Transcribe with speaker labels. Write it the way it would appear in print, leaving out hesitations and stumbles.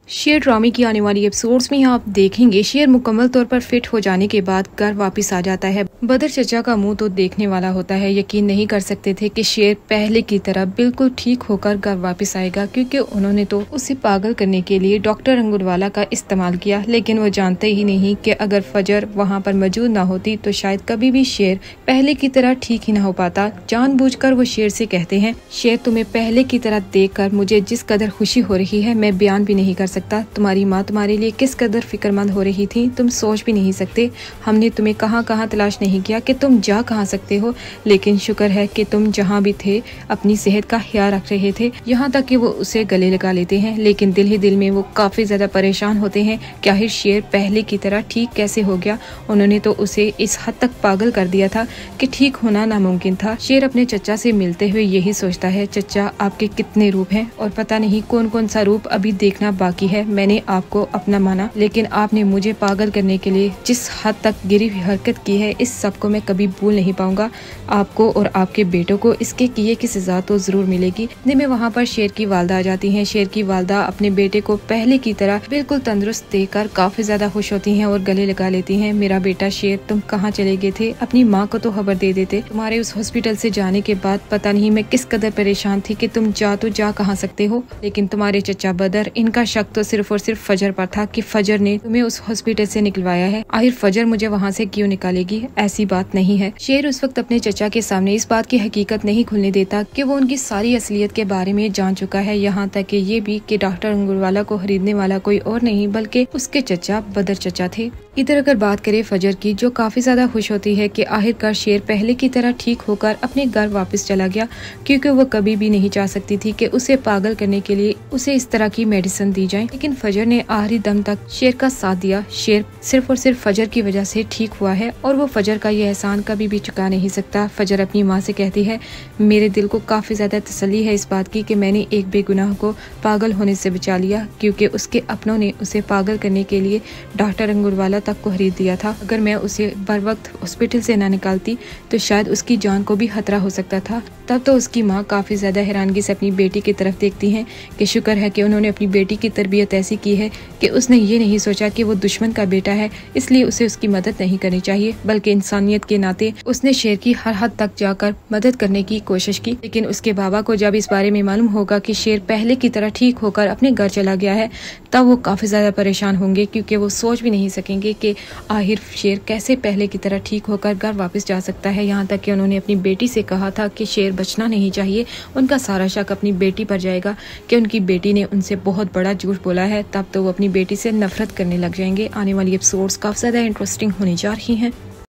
Speaker 1: शेर ड्रामे की आने वाली एपिसोड्स में आप देखेंगे शेर मुकम्मल तौर पर फिट हो जाने के बाद घर वापस आ जाता है। बदर चचा का मुंह तो देखने वाला होता है, यकीन नहीं कर सकते थे कि शेर पहले की तरह बिल्कुल ठीक होकर घर वापस आएगा, क्योंकि उन्होंने तो उसे पागल करने के लिए डॉक्टर अंगुरवाला का इस्तेमाल किया। लेकिन वो जानते ही नहीं कि अगर फजर वहाँ पर मौजूद न होती तो शायद कभी भी शेर पहले की तरह ठीक ही न हो पाता। जानबूझकर वो शेर से कहते हैं, शेर तुम्हें पहले की तरह देखकर मुझे जिस कदर खुशी हो रही है मैं बयान भी नहीं कर सकता। तुम्हारी माँ तुम्हारे लिए किस कदर फिक्रमंद हो रही थी तुम सोच भी नहीं सकते। हमने तुम्हें कहाँ कहाँ तलाश नहीं किया कि तुम जा कहाँ सकते हो, लेकिन शुक्र है कि तुम जहाँ भी थे अपनी सेहत का ख्याल रख रहे थे। यहाँ तक कि वो उसे गले लगा लेते हैं, लेकिन दिल ही दिल में वो काफी ज्यादा परेशान होते हैं कि आखिर शेर पहले की तरह ठीक कैसे हो गया। उन्होंने तो उसे इस हद तक पागल कर दिया था कि ठीक होना नामुमकिन था। शेर अपने चचा से मिलते हुए यही सोचता है, चचा आपके कितने रूप हैं और पता नहीं कौन कौन सा रूप अभी देखना बाकी है। मैंने आपको अपना माना, लेकिन आपने मुझे पागल करने के लिए जिस हद तक गिरी हुई हरकत की है इस सब को मैं कभी भूल नहीं पाऊंगा। आपको और आपके बेटों को इसके किए की सजा तो जरूर मिलेगी। इतने में वहाँ पर शेर की वालदा आ जाती हैं। शेर की वालदा अपने बेटे को पहले की तरह बिल्कुल तंदुरुस्त देखकर काफी ज्यादा खुश होती हैं और गले लगा लेती हैं। मेरा बेटा शेर, तुम कहाँ चले गए थे? अपनी माँ को तो खबर दे देते। तुम्हारे उस हॉस्पिटल से जाने के बाद पता नहीं मैं किस कदर परेशान थी कि तुम जा कहाँ सकते हो। लेकिन तुम्हारे चचा बदर, इनका शक तो सिर्फ और सिर्फ फजर पर था कि फजर ने तुम्हें उस हॉस्पिटल से निकलवाया है। आखिर फजर मुझे वहाँ से क्यों निकालेगी? ऐसी बात नहीं है। शेर उस वक्त अपने चचा के सामने इस बात की हकीकत नहीं खुलने देता कि वो उनकी सारी असलियत के बारे में जान चुका है, यहाँ तक कि ये भी कि डॉक्टर अंगुरवाला को खरीदने वाला कोई और नहीं बल्कि उसके चचा बदर चचा थे। इधर अगर बात करें फजर की, जो काफी ज्यादा खुश होती है कि आखिरकार शेर पहले की तरह ठीक होकर अपने घर वापस चला गया, क्योंकि वो कभी भी नहीं चाह सकती थी कि उसे पागल करने के लिए उसे इस तरह की मेडिसिन दी जाए। लेकिन फजर ने आखिरी दम तक शेर का साथ दिया। शेर सिर्फ और सिर्फ फजर की वजह से ठीक हुआ है और वो फजर का ये एहसान कभी भी चुका नहीं सकता। फजर अपनी माँ से कहती है, मेरे दिल को काफी ज्यादा तसल्ली है इस बात की कि मैंने एक बेगुनाह को पागल होने से बचा लिया, क्योंकि उसके अपनों ने उसे पागल करने के लिए डॉक्टर अंगुरवाला तक को खरीद दिया था। अगर मैं उसे बर वक्त हॉस्पिटल से न निकालती तो शायद उसकी जान को भी खतरा हो सकता था। तब तो उसकी माँ काफी ज्यादा हैरानगी से अपनी बेटी की तरफ देखती हैं कि शुक्र है कि उन्होंने अपनी बेटी की तरबियत ऐसी की है कि उसने ये नहीं सोचा कि वो दुश्मन का बेटा है इसलिए उसे उसकी मदद नहीं करनी चाहिए, बल्कि इंसानियत के नाते उसने शेर की हर हद तक जाकर मदद करने की कोशिश की। लेकिन उसके बाबा को जब इस बारे में मालूम होगा कि शेर पहले की तरह ठीक होकर अपने घर चला गया है तब वो काफी ज्यादा परेशान होंगे, क्योंकि वो सोच भी नहीं सकेंगे कि आखिर शेर कैसे पहले की तरह ठीक होकर घर वापस जा सकता है। यहाँ तक कि उन्होंने अपनी बेटी से कहा था कि शेर बचना नहीं चाहिए। उनका सारा शक अपनी बेटी पर जाएगा कि उनकी बेटी ने उनसे बहुत बड़ा झूठ बोला है, तब तो वो अपनी बेटी से नफरत करने लग जाएंगे। आने वाली एपिसोड्स काफी ज्यादा इंटरेस्टिंग होने जा रही हैं।